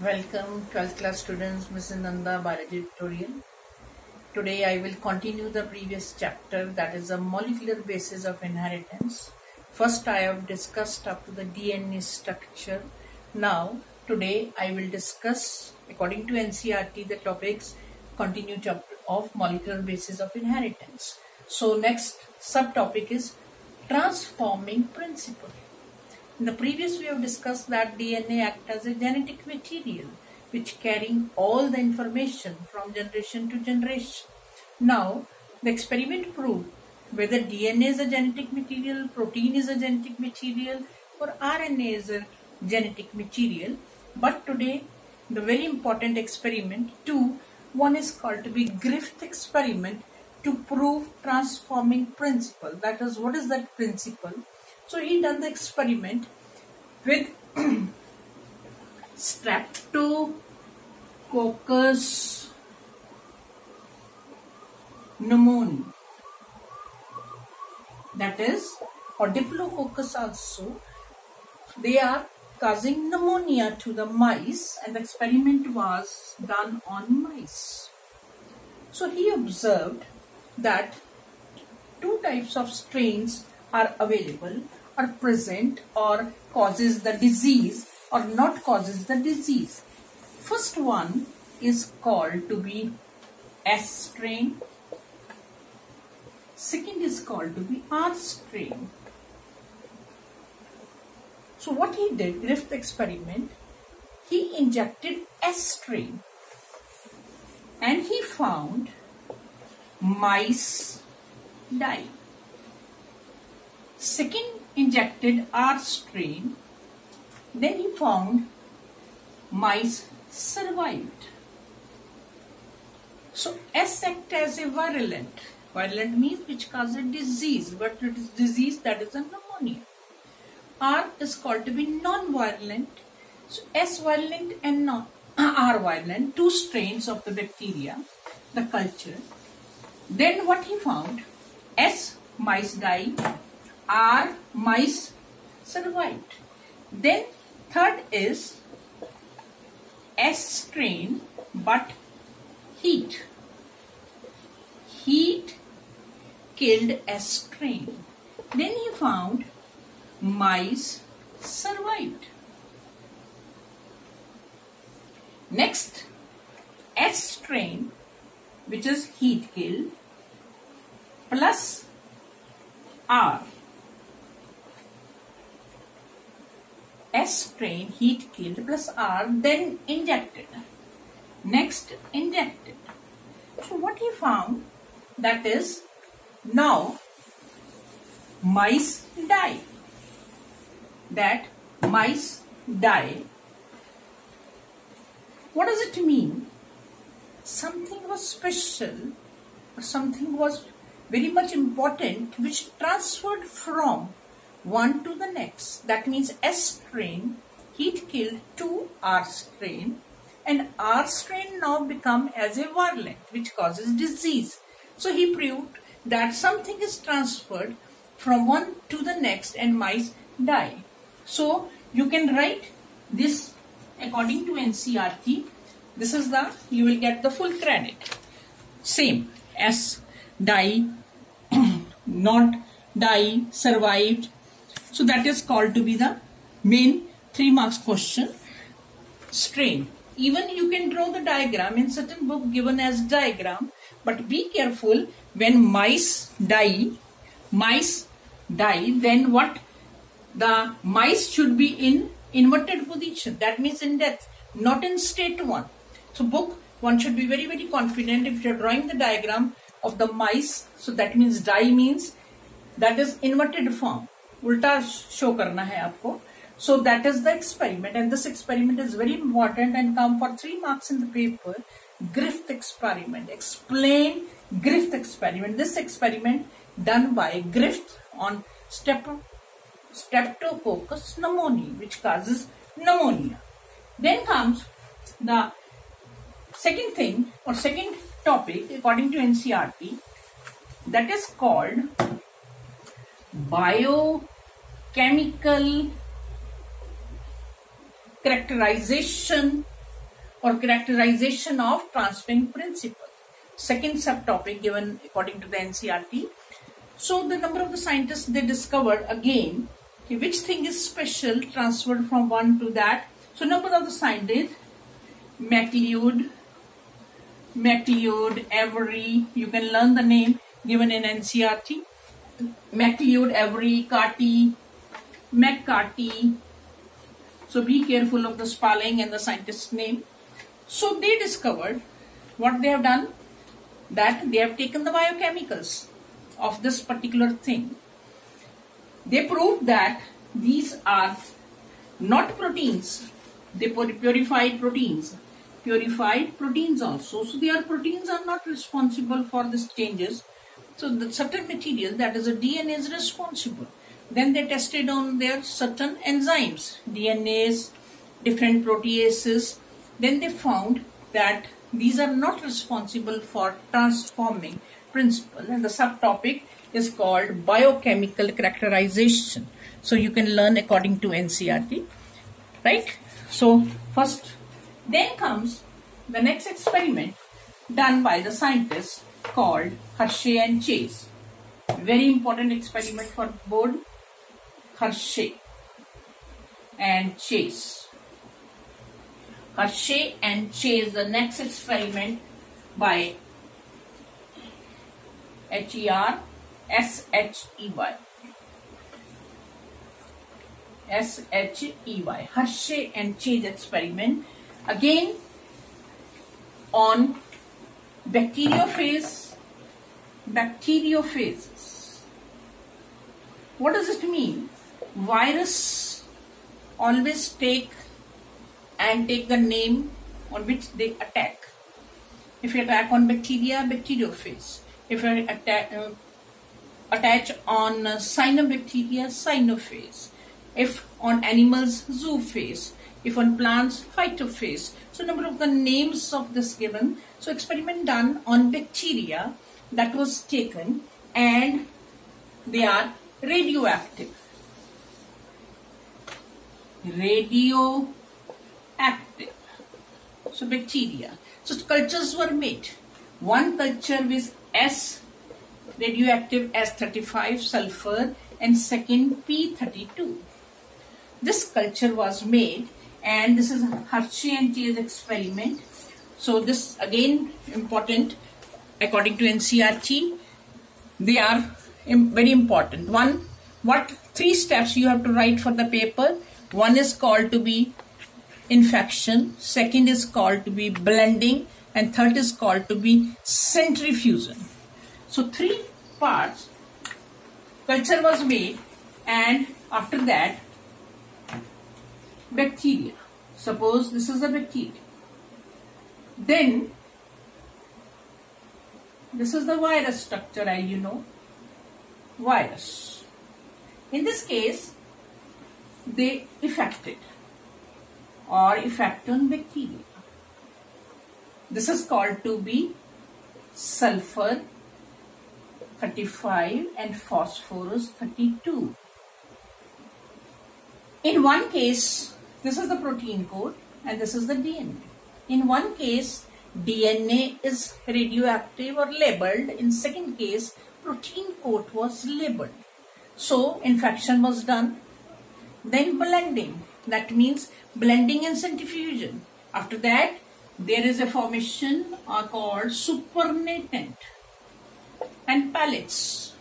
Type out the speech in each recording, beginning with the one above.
Welcome 12th class students, Mrs. Nanda Biology tutorial. Today I will continue the previous chapter, that is the molecular basis of inheritance. First I have discussed up to the DNA structure. Now today I will discuss according to NCERT the topics continue chapter of molecular basis of inheritance. So next subtopic is transforming principle. In the previous we have discussed that DNA acts as a genetic material which carrying all the information from generation to generation. Now the experiment proved whether DNA is a genetic material, protein is a genetic material or RNA is a genetic material. But today the very important experiment one is called to be Griffith experiment to prove transforming principle. That is, what is that principle? So he done the experiment with Streptococcus pneumoniae, that is, or Diplococcus also. They are causing pneumonia to the mice, and the experiment was done on mice. So he observed that two types of strains are available or present or causes the disease or not causes the disease. First one is called to be S strain. Second is called to be R strain. So what he did, Griffith experiment, he injected S strain and he found mice die. Second injected R strain, then he found mice survived. So S act as a virulent. Virulent means which causes a disease. But it is disease, that is a pneumonia. R is called to be non-virulent. So S virulent and R virulent, two strains of the bacteria, the culture. Then what he found? S mice die, R mice survived. Then third is S strain but heat. Heat killed S strain. Then he found mice survived. Next, S strain, which is heat kill, plus R. S strain, heat killed, plus R, then injected. Next, injected. So what he found, that is, now mice die. That mice die. What does it mean? Something was special, or something was very much important which transferred from one to the next. That means S strain, heat killed, to R strain, and R strain now become as a virulent which causes disease. So he proved that something is transferred from one to the next and mice die. So you can write this according to NCERT. This is you will get the full credit. Same, S die, not die, survived. So that is called to be the main 3 marks question. Strain. Even you can draw the diagram in certain book given as diagram, but be careful when mice die, then what? The mice should be in inverted position. That means in death, not in state 1. So book one should be very, very confident if you are drawing the diagram of the mice. So that means die means that is inverted form. Ulta show karna hai aapko. So that is the experiment, and this experiment is very important and come for 3 marks in the paper. Griffith experiment. Explain Griffith experiment. This experiment done by Griffith on Streptococcus pneumoniae, which causes pneumonia. Then comes the second thing or second topic according to NCERT, that is called biochemical characterization or characterization of transferring principle. Second subtopic given according to the NCERT. So the number of the scientists, they discovered again which thing is special transferred from one to that. So number of the scientists, MacLeod, Avery, you can learn the name given in NCERT. MacLeod, Avery, McCarthy. So be careful of the spelling and the scientist's name. So they discovered what they have done, that they have taken the biochemicals of this particular thing. They proved that these are not proteins. They purified proteins. Purified proteins also. So their proteins are not responsible for these changes. So the certain material, that is a DNA, is responsible. Then they tested on their certain enzymes, DNAs, different proteases. Then they found that these are not responsible for transforming principle, and the subtopic is called biochemical characterization. So you can learn according to NCERT, right? So first, then comes the next experiment done by the scientists called Hershey and Chase. Very important experiment for board. Hershey and Chase. Hershey and Chase, the next experiment by Hershey. Hershey and Chase experiment, again on bacteriophages. What does it mean? Virus always take the name on which they attack. If you attack on bacteria, bacteriophage. If you attach on cyanobacteria, cyanophage. If on animals, zoophage. If on plants, phytophage. So number of the names of this given. So experiment done on bacteria that was taken, and they are radioactive. So bacteria. So cultures were made. One culture with S, radioactive S35 sulfur, and second P32. This culture was made, and this is Hershey and Chase experiment. So this again important according to NCERT. They are very important. One, what 3 steps you have to write for the paper? One is called to be infection, second is called to be blending, and third is called to be centrifusion. So 3 parts. Culture was made, and after that bacteria. Suppose this is a bacteria. Then this is the virus structure, as you know. Virus. In this case, they effect on bacteria. This is called to be sulfur 35 and phosphorus 32. In one case, this is the protein code and this is the DNA. In one case, DNA is radioactive or labeled. In second case, protein code was labeled. So infection was done. Then blending. That means blending and centrifusion. After that, there is a formation called supernatant and pellets.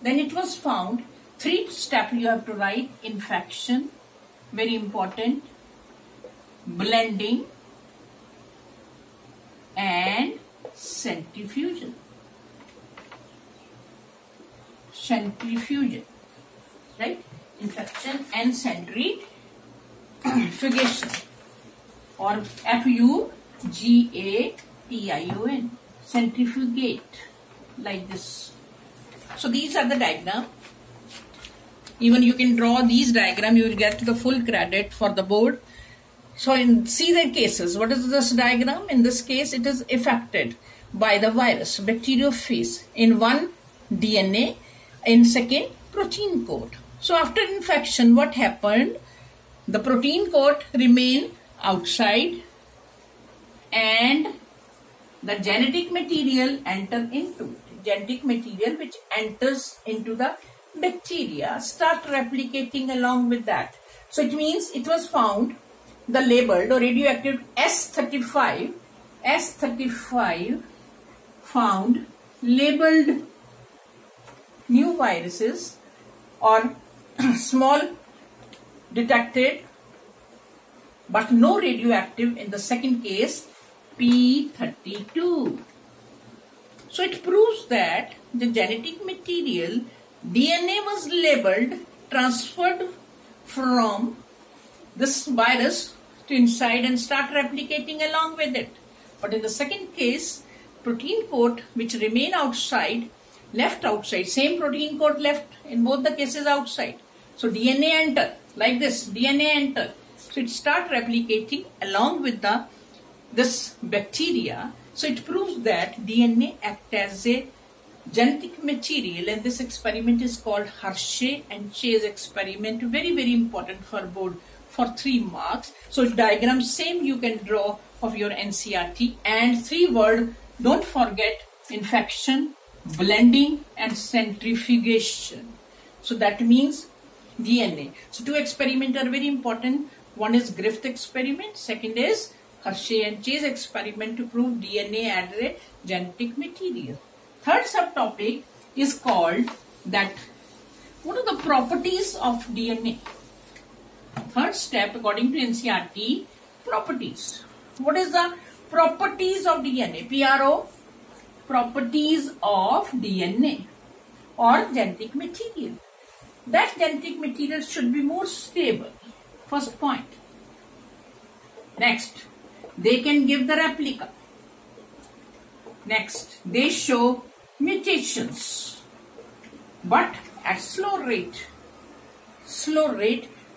Then it was found 3 steps you have to write: infection, very important, blending, and centrifusion. Right? Infection and centrifugation, or FUGATION, centrifugate, like this. So these are the diagram. Even you can draw these diagram, you will get the full credit for the board. So see the cases. What is this diagram? In this case, it is affected by the virus, bacteriophage. In one, DNA. In second, protein code. So after infection, what happened? The protein code remained outside and the genetic material enter into it. Genetic material which enters into the bacteria start replicating along with that. So it means it was found the labeled or radioactive S35 found labeled new viruses or small detected but no radioactive in the second case P32. So it proves that the genetic material DNA was labeled, transferred from this virus to inside and start replicating along with it. But in the second case, protein coat which remain outside, left outside, same protein coat left in both the cases outside. So DNA enter, like this, DNA enter. So it start replicating along with this bacteria. So it proves that DNA act as a genetic material, and this experiment is called Hershey and Chase experiment. Very, very important for board for 3 marks. So diagram same you can draw of your NCERT, and 3 word, don't forget infection, blending and centrifugation. So that means DNA. So 2 experiments are very important. One is Griffith experiment, second is Hershey and Chase experiment to prove DNA as a genetic material. Third subtopic is called that what are the properties of DNA? Third step according to NCERT, properties. What is the properties of DNA? PRO, properties of DNA or genetic material. That genetic material should be more stable. First point. Next, they can give the replica. Next, they show mutations, but at slow rate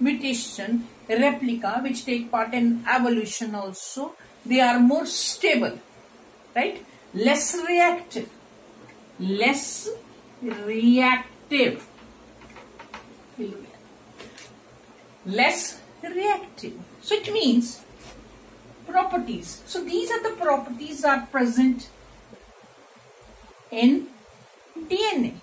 mutation, replica which take part in evolution also, they are more stable, right? Less reactive. So it means properties. So these are the properties are present in DNA.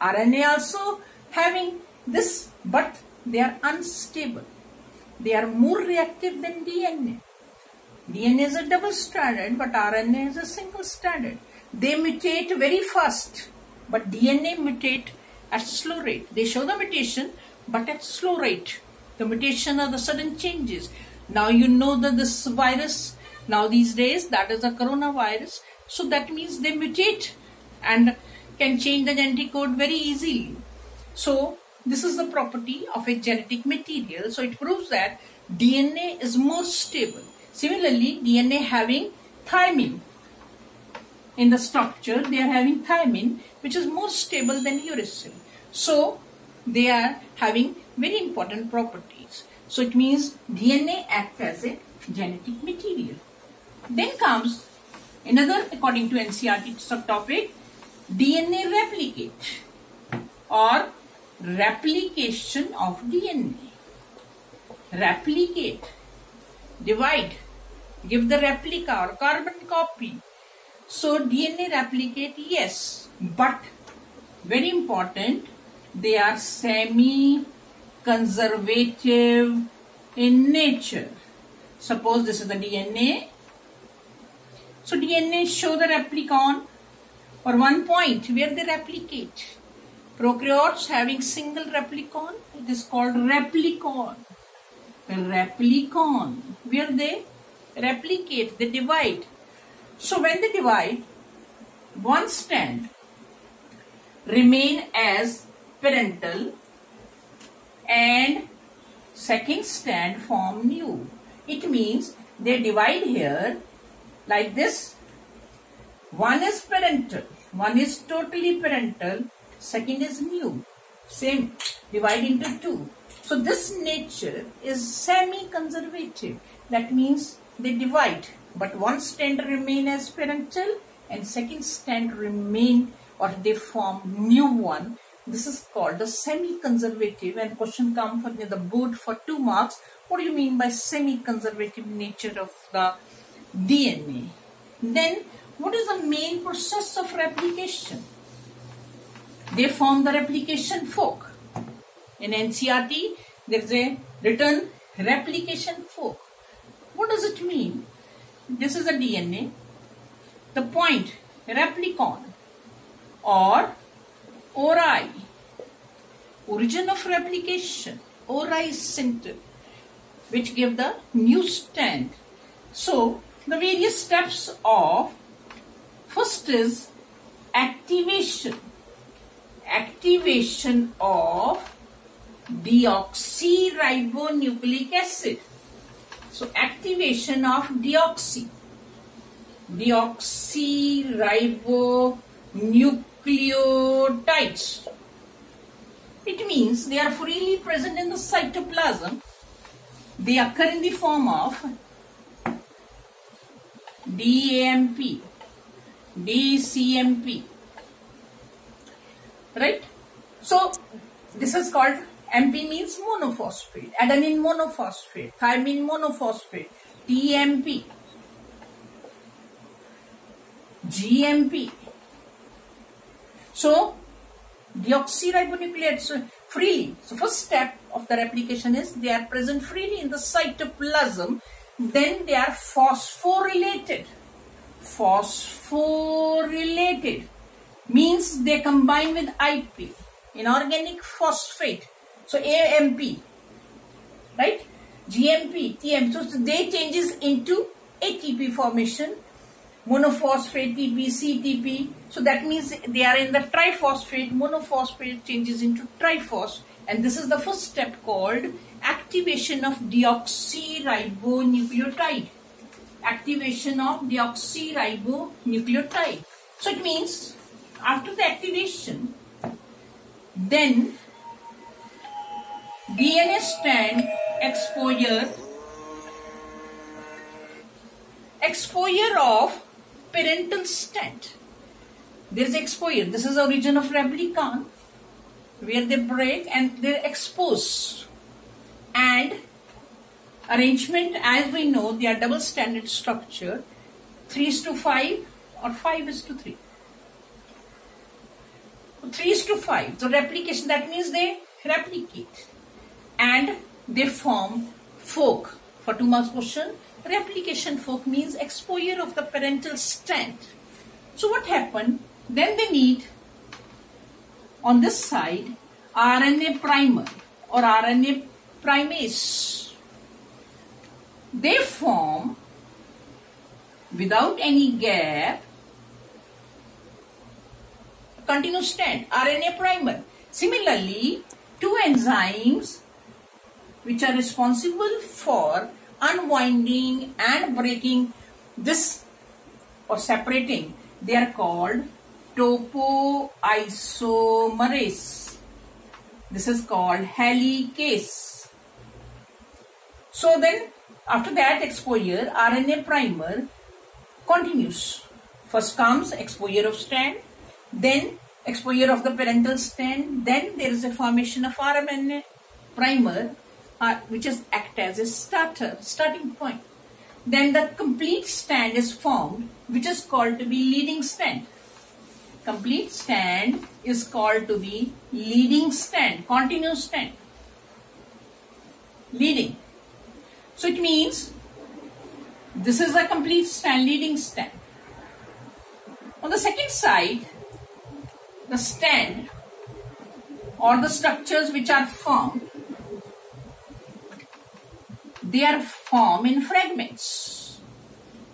RNA also having this, but they are unstable. They are more reactive than DNA. DNA is a double-stranded, but RNA is a single-stranded. They mutate very fast, but DNA mutate at slow rate. They show the mutation, but at slow rate. The mutation are the sudden changes. Now you know that this virus, now these days, that is a coronavirus. So that means they mutate and can change the genetic code very easily. So this is the property of a genetic material. So it proves that DNA is more stable. Similarly, DNA having thymine in the structure, they are having thymine which is more stable than uracil. So they are having very important properties. So it means DNA acts as a genetic material. Then comes another, according to NCERT subtopic, DNA replicate or replication of DNA. Replicate, divide, give the replica or carbon copy. So DNA replicate, yes, but very important, they are semi-conservative in nature. Suppose this is the DNA. So DNA show the replicon or one point where they replicate. Prokaryotes having single replicon, it is called replicon. Replicon, where they replicate, they divide. So when they divide, one strand remain as parental and second strand form new. It means they divide here like this. One is parental, one is totally parental, second is new. Same, divide into 2. So this nature is semi-conservative. That means they divide, but one strand remain as parental and second strand remain or they form new one. This is called the semi-conservative, and question come from the board for 2 marks. What do you mean by semi-conservative nature of the DNA. Then what is the main process of replication? They form the replication fork. In NCERT, there is a written replication fork. What does it mean? This is a DNA. The point, replicon or ori, origin of replication, ori center, which give the new strand. So the various steps of, first is activation of deoxyribonucleic acid. So activation of deoxyribonucleotides. It means they are freely present in the cytoplasm. They occur in the form of DAMP, DCMP, right? So this is called, MP means monophosphate, adenine monophosphate, thymine monophosphate, TMP, GMP. So deoxyribonucleics freely. So first step of the replication is they are present freely in the cytoplasm. Then they are phosphorylated. Phosphorylated means they combine with IP, inorganic phosphate. So AMP, right? GMP, TMP. So they changes into ATP formation, monophosphate, TP, CTP. So that means they are in the triphosphate. Monophosphate changes into triphos. And this is the first step called activation of deoxyribonucleotide. Activation of deoxyribonucleotide. So it means after the activation, then DNA strand exposure of parental strand. There is exposure. This is the origin of replicon, where they break and they are exposed. And arrangement, as we know, they are double stranded structure, 3:5 or 5:3. 3:5. So replication, that means they replicate and they form fork. For 2 marks question, replication fork means exposure of the parental strand. So what happened? Then they need on this side RNA primer or RNA primase. They form without any gap continuous strand, RNA primer. Similarly, 2 enzymes which are responsible for unwinding and breaking this or separating, they are called topoisomerase. This is called helicase. So then after that exposure, RNA primer continues. First comes exposure of strand, then exposure of the parental strand, then there is a formation of RNA primer which is act as a starting point. Then the complete strand is formed, which is called to be leading strand. Complete strand is called to be leading strand, continuous strand, leading. So it means this is a complete strand, leading strand. On the second side, the strand or the structures which are formed, they are formed in fragments.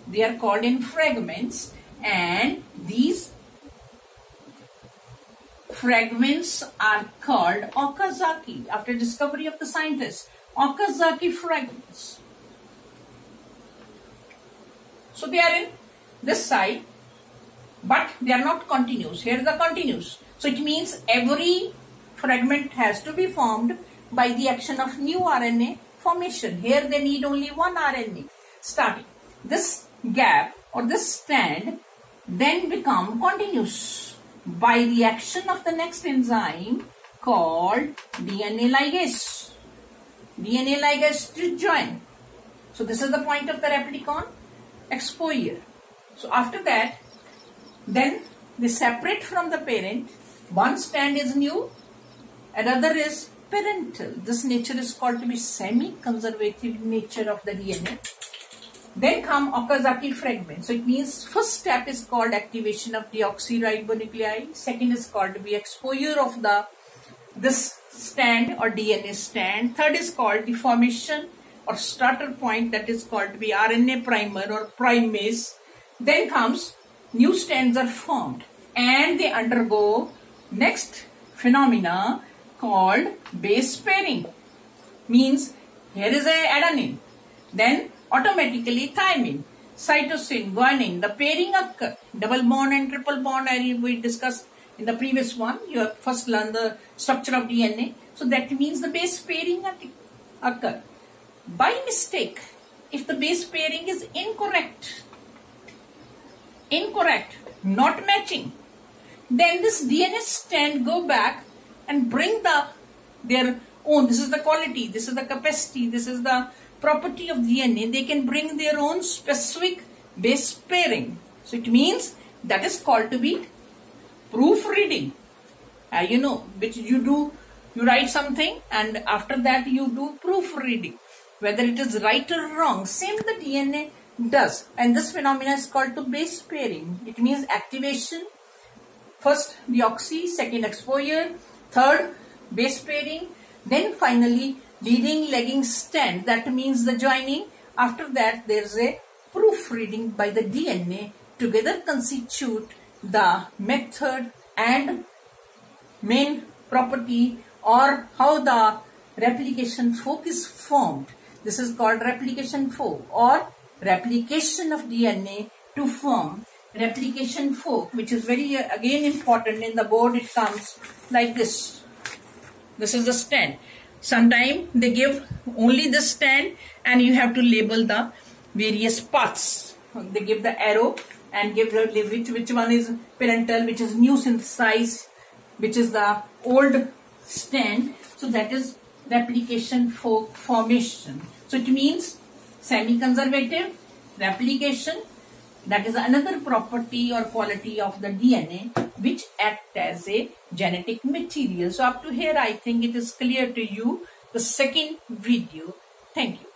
They are called in fragments, and these fragments are called Okazaki, after discovery of the scientists. Okazaki fragments. So they are in this side, but they are not continuous. Here is the continuous. So it means every fragment has to be formed by the action of new RNA formation. Here they need only one RNA starting. This gap or this strand then become continuous by the action of the next enzyme called DNA ligase. DNA ligase to join. So this is the point of the replicon. exposure. So after that, then they separate from the parent. One strand is new, another is parental. This nature is called to be semi-conservative nature of the DNA. Then come Okazaki fragment. So it means first step is called activation of deoxyribonuclei. Second is called to be exposure of this strand or DNA strand. Third is called the formation or starter point, that is called to be RNA primer or primase. Then comes new strands are formed and they undergo next phenomena called base pairing. Means here is a adenine, then automatically thymine, cytosine, guanine, the pairing occur. Double bond and triple bond, we discussed in the previous one. You have first learned the structure of DNA. So that means the base pairing occur. By mistake, if the base pairing is incorrect, not matching, then this DNA strand go back and bring their own. This is the quality, this is the capacity, this is the property of DNA. They can bring their own specific base pairing. So it means that is called to be proofreading. You know, which you write something and after that you do proofreading. Whether it is right or wrong, same the DNA does. And this phenomena is called to base pairing. It means activation, first deoxy, second exposure, third base pairing, then finally leading lagging strand, that means the joining. After that there is a proofreading by the DNA, together constitute the method and main property or how the replication fork is formed. This is called replication fork or replication of DNA to form replication fork, which is very again important. In the board it comes like this. This is the strand. Sometimes they give only the strand and you have to label the various parts. They give the arrow and give the which one is parental, which is new synthesized, which is the old strand. So that is replication fork formation. So it means semi-conservative replication. That is another property or quality of the DNA which act as a genetic material. So up to here I think it is clear to you, the second video. Thank you.